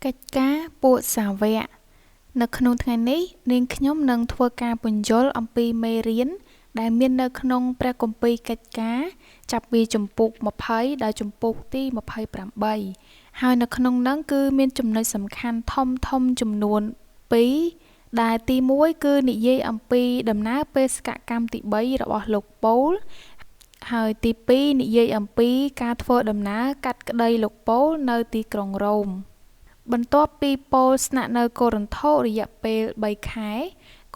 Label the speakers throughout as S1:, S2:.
S1: កិច្ចការពួកសាវកនៅក្នុងថ្ងៃនេះនាងខ្ញុំនឹងធ្វើការពន្យល់អំពីមេរៀនដែលមាននៅក្នុងព្រះគម្ពីរកិច្ចការចាប់ពីជំពូក20ដល់ជំពូកទី28ហើយនៅក្នុងនោះគឺមានចំណុចសំខាន់ធំចំនួន2ដែលទី1គឺនិយាយអំពីដំណើរបេសកកម្មទី3របស់លោកប៉ូលហើយទី2និយាយអំពីការធ្វើដំណើរកាត់ក្តីលោកប៉ូលនៅទីក្រុងរ៉ូមបន្ទាប់ពីប៉ូលស្នាក់នៅកូរិនថូរយៈពេល3ខែ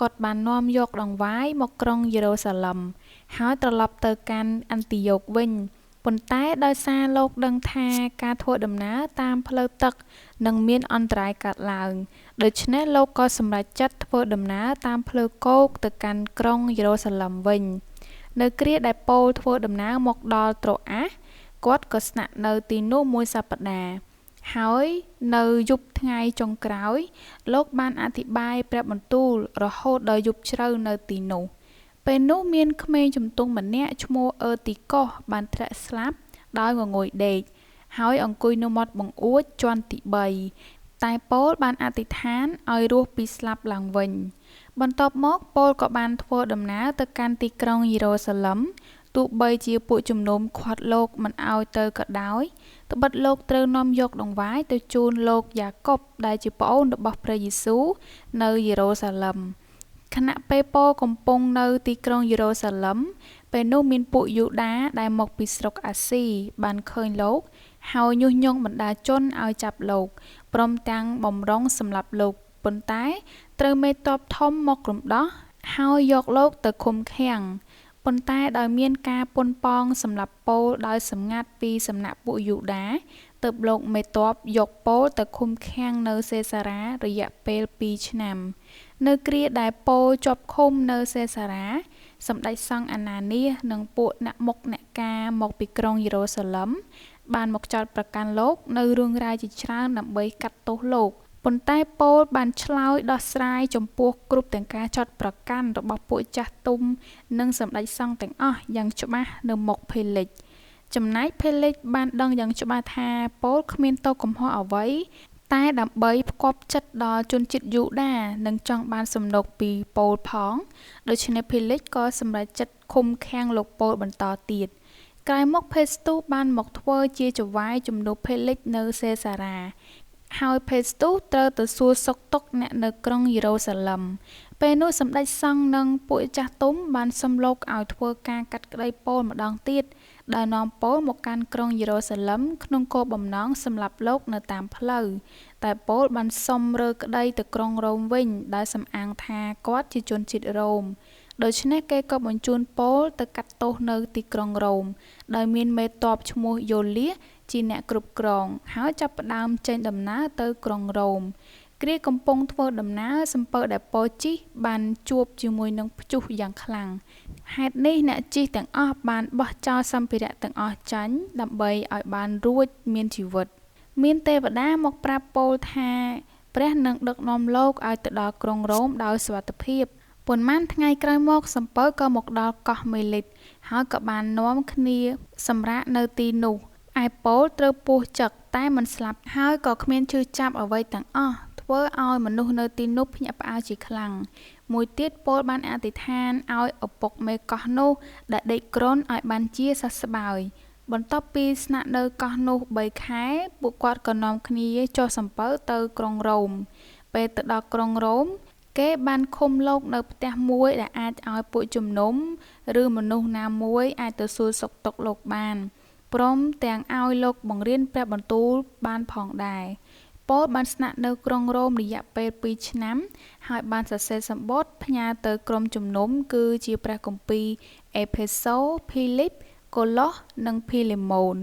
S1: គាត់បាននាំយកដង្វាយមកក្រុងយេរូសាឡិមហើយត្រឡប់ទៅកាន់អន្ទីយ៉ូកវិញប៉ុន្តែដោយសារលោកដឹងថាការធ្វើដំណើរតាមផ្លូវទឹកនឹងមានអន្តរាយកើតឡើងដូច្នេះលោកក៏សម្រេចចិត្តធ្វើដំណើរតាមផ្លូវគោកទៅកាន់ក្រុងយេរូសាឡិមវិញនៅគ្រាដែលប៉ូលធ្វើដំណើរមកដល់ត្រូអាសគាត់ក៏ស្នាក់នៅទីនោះមួយសប្តាហ៍ហើយនៅយប់ថ្ងៃចុងក្រោយលោកបានអធិប្បាយព្រះបន្ទូលរហូតដល់យប់ជ្រៅនៅទីនោះពេលនោះមានក្មេងជំទង់ម្នាក់ឈ្មោះអឺទីកុសបានធ្លាក់ស្លាប់ដោយងងុយដេកហើយអង្គុយនៅមាត់បង្អួចជាន់ទី3តែប៉ូលបានអធិដ្ឋានឲ្យរស់ពីស្លាប់ឡើងវិញបន្ទាប់មកប៉ូលក៏បានធ្វើដំណើរទៅកាន់ទីក្រុងយេរូសាឡិមទោះបីជាពួកជំនុំខាត់លោកមិនឲ្យទៅក៏ដោយត្បិតលោកត្រូវនាំយកដង្វាយទៅជូនលោកយ៉ាកុបដែលជាប្អូនរបស់ព្រះយេស៊ូវនៅយេរូសាឡិមខណៈពេលប៉ូលកំពុងនៅទីក្រុងយេរូសាឡិមពេលនោះមានពួកយូដាដែលមកពីស្រុកអាស៊ីបានឃើញលោកហើយញុះញង់បណ្ដាជនឲ្យចាប់លោកព្រមទាំងបំរុងសម្លាប់លោកប៉ុន្តែត្រូវមេទ័ពធំមករំដោះហើយយកលោកទៅឃុំឃាំងប៉ុន្តែដោយមានការប៉ុនប៉ងសម្រាប់ប៉ូលដោយសម្ងាត់ពីសំណាក់ពួកយូដាទើបលោកមេទ័ពយកប៉ូលទៅឃុំឃាំងនៅសេសារ៉ារយៈពេល2ឆ្នាំនៅគ្រាដែលប៉ូលជាប់ឃុំនៅសេសារ៉ាសម្ដេចសង្ឃអាណានីនិងពួកអ្នកមុខអ្នកការមកពីក្រុងយេរូសាឡិមបានមកចោទប្រកាន់លោកនៅរឿងរ៉ាវជាច្រើនដើម្បីកាត់ទោសលោកប៉ុន្តែប៉ូលបានឆ្លើយដោះស្រាយចំពោះគ្រប់ទាំងការចោទប្រកាន់របស់ពួកចាស់ទុំនិងសម្ដេចសង្ឃទាំងអស់យ៉ាងច្បាស់នៅមុខភេលិចចំណែកភេលិចបានដឹងយ៉ាងច្បាស់ថាប៉ូលគ្មានទោសកំហុសអ្វីតែដើម្បីផ្គាប់ចិត្តដល់ជនជាតិយូដានិងចង់បានសំណូកពីប៉ូលផងដូច្នេះភេលិចក៏សម្រេចចិត្តឃុំឃាំងលោកប៉ូលបន្តទៀតក្រោយមកផេស្ទូសបានមកធ្វើជាចៅហ្វាយជំនួសភេលិចនៅសេសារ៉ាហើយផេស្ទូសត្រូវទៅសួរសុខទុក្ខអ្នកនៅក្រុងយេរូសាឡិមពេលនោះសម្ដេចសង្ឃនិងពួកចាស់ទុំបានសុំលោកឲ្យធ្វើការកាត់ក្តីប៉ូលម្ដងទៀតដោយនាំប៉ូលមកកាន់ក្រុងយេរូសាឡិមក្នុងគោលបំណងសម្លាប់លោកនៅតាមផ្លូវតែប៉ូលបានសុំរើក្តីទៅក្រុងរ៉ូមវិញដោយសំអាងថាគាត់ជាជនជាតិរ៉ូមដូច្នេះគេក៏បញ្ជូនប៉ូលទៅកាត់ទោសនៅទីក្រុងរ៉ូមដោយមានមេទ័ពឈ្មោះយូលៀសជាអ្នកគ្រប់គ្រងហើយចាប់ផ្ដើមចេញដំណើរទៅក្រុងរ៉ូមគ្រាកំពុងធ្វើដំណើរសំពៅដែលប៉ូលជិះបានជួបជាមួយនឹងព្យុះយ៉ាងខ្លាំងហេតុនេះអ្នកជិះទាំងអស់បានបោះចោលសម្ភារៈទាំងអស់ចាញ់ដើម្បីឲ្យបានរួចមានជីវិតមានទេវតាមកប្រាប់ប៉ូលថាព្រះនឹងដឹកនាំលោកឲ្យទៅដល់ក្រុងរ៉ូមដោយសុវត្ថិភាពប៉ុន្មានថ្ងៃក្រោយមកសំពៅក៏មកដល់កោះមេលីតហើយក៏បាននាំគ្នាសម្រាកនៅទីនោះឯប៉ូលត្រូវពោះចឹកតែមិនស្លាប់ហើយក៏គ្មានឈឺចាប់អ្វីទាំងអស់ធ្វើឲ្យមនុស្សនៅទីនោះភ្ញាក់ផ្អើលជាខ្លាំងមួយទៀតប៉ូលបានអធិដ្ឋានឲ្យឪពុកមេកោះនោះដែលដេកគ្រុនឲ្យបានជាសះស្បើយបន្ទាប់ពីស្នាក់នៅកោះនោះ3ខែពួកគាត់ក៏នាំគ្នាចុះសំពៅទៅក្រុងរ៉ូមពេលទៅដល់ក្រុងរ៉ូមគេបានឃុំលោកនៅផ្ទះមួយដែលអាចឲ្យពួកជំនុំឬមនុស្សណាមួយអាចទៅសួរសុខទុក្ខលោកបានព្រមទាំងឲ្យលោកបង្រៀនព្រះបន្ទូលបានផងដែរប៉ូលបានស្នាក់នៅក្រុងរ៉ូមរយៈពេល2ឆ្នាំហើយបានសរសេរសម្បត្តិផ្ញើទៅក្រុមជំនុំគឺជាព្រះគម្ពីរអេផេសូភីលីបកូឡូសនិងភីលេម៉ូន